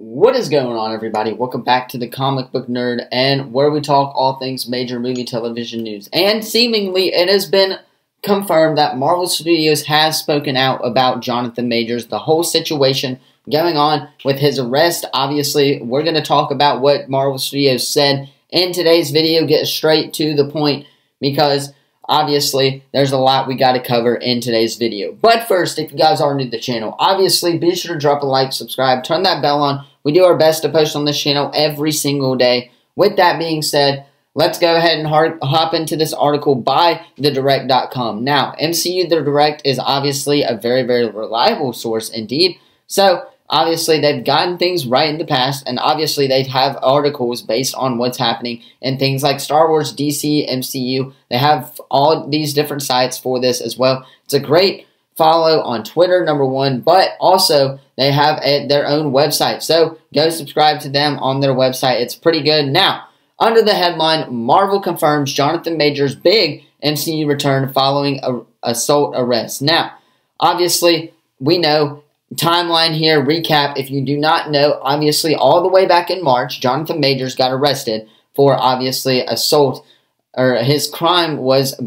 What is going on, everybody? Welcome back to the Comic Book Nerd, and where we talk all things major movie television news. And seemingly, it has been confirmed that Marvel Studios has spoken out about Jonathan Majors, the whole situation going on with his arrest. Obviously, we're going to talk about what Marvel Studios said in today's video, get straight to the point, because obviously, there's a lot we got to cover in today's video. But first, if you guys are new to the channel, obviously, be sure to drop a like, subscribe, turn that bell on. We do our best to post on this channel every single day. With that being said, let's go ahead and hop into this article by TheDirect.com. Now, MCU The Direct is obviously a very, very reliable source indeed. So, obviously, they've gotten things right in the past, and obviously, they have articles based on what's happening in things like Star Wars, DC, MCU. They have all these different sites for this as well. It's a great follow on Twitter, number one, but also they have their own website. So go subscribe to them on their website. It's pretty good. Now, under the headline, Marvel confirms Jonathan Majors' big MCU return following assault arrest. Now, obviously, we know, timeline here, recap, if you do not know, obviously, all the way back in March, Jonathan Majors got arrested for, obviously, assault, or his crime was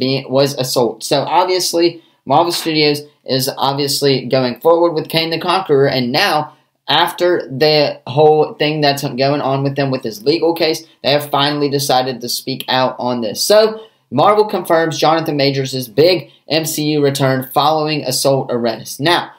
assault. So, obviously, Marvel Studios is obviously going forward with Kang the Conqueror, and now, after the whole thing that's going on with them with his legal case, they have finally decided to speak out on this. So, Marvel confirms Jonathan Majors' big MCU return following assault arrest. Now,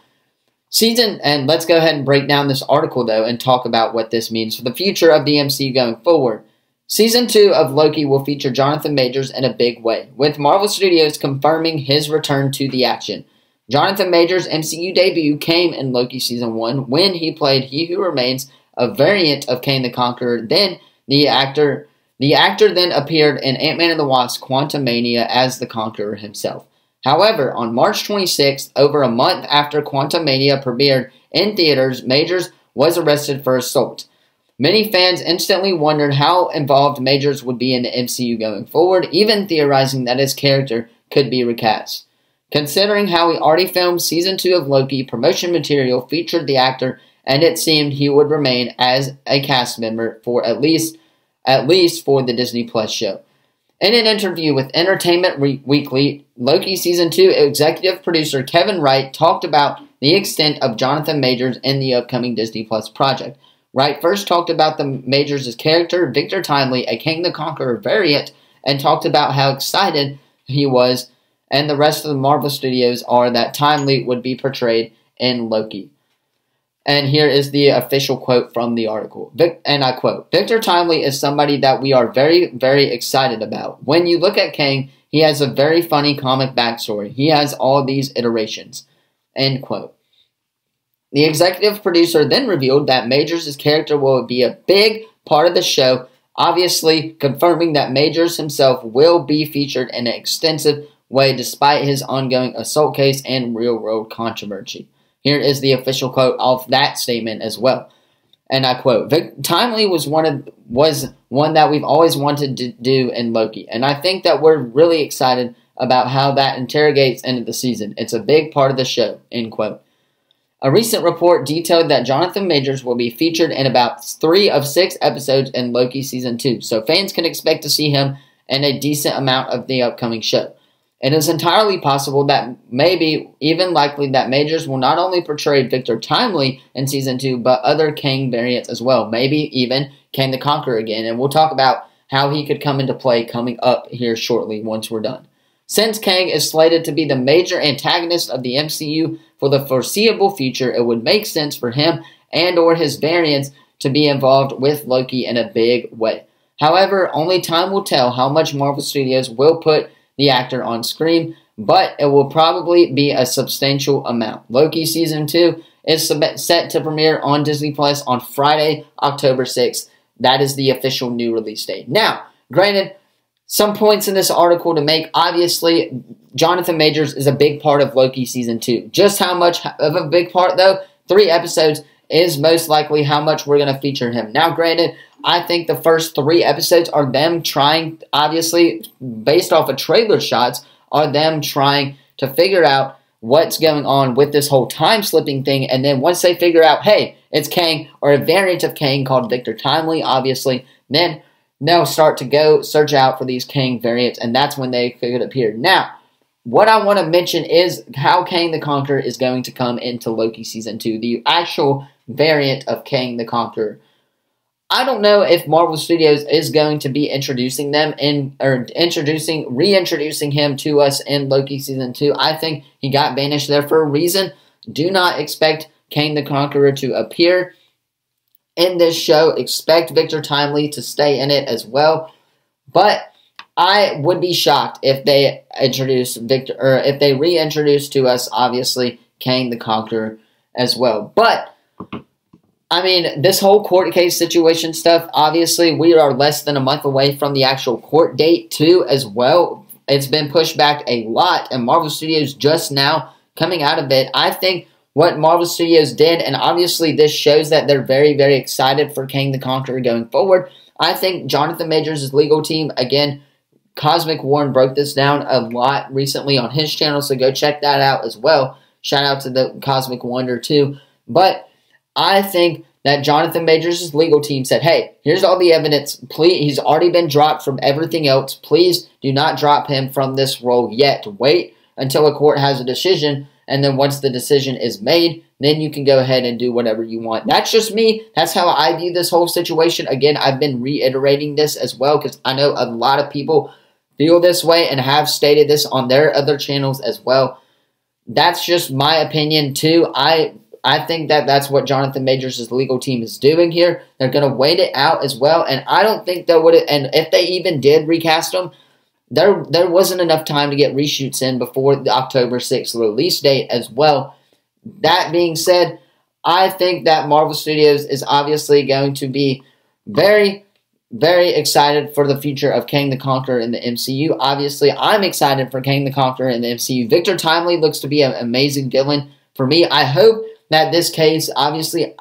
and let's go ahead and break down this article, though, and talk about what this means for the future of the MCU going forward. Season 2 of Loki will feature Jonathan Majors in a big way, with Marvel Studios confirming his return to the action. Jonathan Majors' MCU debut came in Loki Season 1 when he played He Who Remains, a variant of Kang the Conqueror. Then the actor then appeared in Ant-Man and the Wasp: Quantumania as the Conqueror himself. However, on March 26th, over a month after Quantumania premiered in theaters, Majors was arrested for assault. Many fans instantly wondered how involved Majors would be in the MCU going forward, even theorizing that his character could be recast. Considering how he already filmed Season 2 of Loki, promotion material featured the actor, and it seemed he would remain as a cast member for at least for the Disney Plus show. In an interview with Entertainment Weekly, Loki Season 2 executive producer Kevin Wright talked about the extent of Jonathan Majors in the upcoming Disney Plus project. Wright first talked about the Majors' character, Victor Timely, a Kang the Conqueror variant, and talked about how excited he was and the rest of the Marvel Studios are that Timely would be portrayed in Loki. And here is the official quote from the article. And I quote, "Victor Timely is somebody that we are very, very excited about. When you look at Kang, he has a very funny comic backstory. He has all these iterations." End quote. The executive producer then revealed that Majors' character will be a big part of the show, obviously confirming that Majors himself will be featured in an extensive way despite his ongoing assault case and real-world controversy. Here is the official quote of that statement as well. And I quote, "Timely was one that we've always wanted to do in Loki, and I think that we're really excited about how that interrogates into the season. It's a big part of the show." End quote. A recent report detailed that Jonathan Majors will be featured in about 3 of 6 episodes in Loki Season 2, so fans can expect to see him in a decent amount of the upcoming show. It is entirely possible that maybe, even likely, that Majors will not only portray Victor Timely in Season 2, but other Kang variants as well. Maybe even Kang the Conqueror again. And we'll talk about how he could come into play coming up here shortly once we're done. Since Kang is slated to be the major antagonist of the MCU for the foreseeable future, it would make sense for him and or his variants to be involved with Loki in a big way. However, only time will tell how much Marvel Studios will put the actor on screen, but it will probably be a substantial amount. Loki Season 2 is set to premiere on Disney Plus on Friday, October 6th. That is the official new release date. Now, granted, some points in this article to make. Obviously, Jonathan Majors is a big part of Loki Season 2. Just how much of a big part, though? 3 episodes is most likely how much we're going to feature him. Now, granted, I think the first 3 episodes are them trying, obviously, based off of trailer shots, are them trying to figure out what's going on with this whole time-slipping thing. And then once they figure out, hey, it's Kang, or a variant of Kang called Victor Timely, obviously, then they'll start to go search out for these Kang variants, and that's when they could appear. Now, what I want to mention is how Kang the Conqueror is going to come into Loki Season 2, the actual variant of Kang the Conqueror. I don't know if Marvel Studios is going to be introducing them reintroducing him to us in Loki Season 2. I think he got banished there for a reason. Do not expect Kang the Conqueror to appear in this show. Expect Victor Timely to stay in it as well. But I would be shocked if they introduce Victor, or if they reintroduce to us, obviously, Kang the Conqueror as well. But I mean, this whole court case situation stuff, obviously, we are less than a month away from the actual court date, too, as well. It's been pushed back a lot, and Marvel Studios just now coming out of it. I think what Marvel Studios did, and obviously this shows that they're very, very excited for Kang the Conqueror going forward. I think Jonathan Majors' legal team, again, Cosmic Warren broke this down a lot recently on his channel, so go check that out as well. Shout out to the Cosmic Wonder, too. But I think that Jonathan Majors' legal team said, hey, here's all the evidence. Please, he's already been dropped from everything else. Please do not drop him from this role yet. Wait until a court has a decision, and then once the decision is made, then you can go ahead and do whatever you want. That's just me. That's how I view this whole situation. Again, I've been reiterating this as well because I know a lot of people feel this way and have stated this on their other channels as well. That's just my opinion, too. I think that that's what Jonathan Majors' legal team is doing here. They're going to wait it out as well, and I don't think they would. And if they even did recast him, there wasn't enough time to get reshoots in before the October 6th release date as well. That being said, I think that Marvel Studios is obviously going to be very, very excited for the future of Kang the Conqueror in the MCU. Obviously, I'm excited for Kang the Conqueror in the MCU. Victor Timely looks to be an amazing villain for me. I hope that this case, obviously,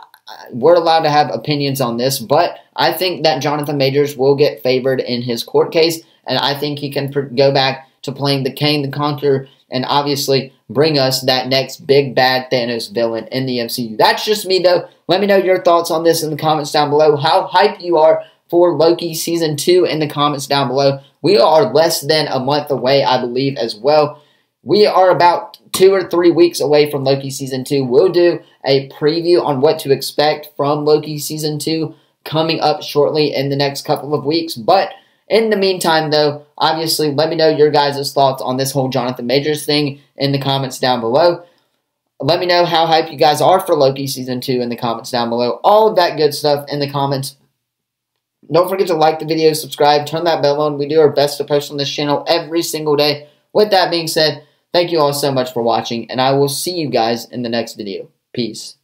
we're allowed to have opinions on this, but I think that Jonathan Majors will get favored in his court case, and I think he can go back to playing the Kang the Conqueror and obviously bring us that next big bad Thanos villain in the MCU. That's just me, though. Let me know your thoughts on this in the comments down below. How hyped you are for Loki Season 2 in the comments down below. We are less than a month away, I believe, as well. We are about 2 or 3 weeks away from Loki Season 2. We'll do a preview on what to expect from Loki Season 2 coming up shortly in the next couple of weeks. But in the meantime, though, obviously, let me know your guys' thoughts on this whole Jonathan Majors thing in the comments down below. Let me know how hyped you guys are for Loki Season 2 in the comments down below. All of that good stuff in the comments. Don't forget to like the video, subscribe, turn that bell on. We do our best to post on this channel every single day. With that being said, thank you all so much for watching, and I will see you guys in the next video. Peace.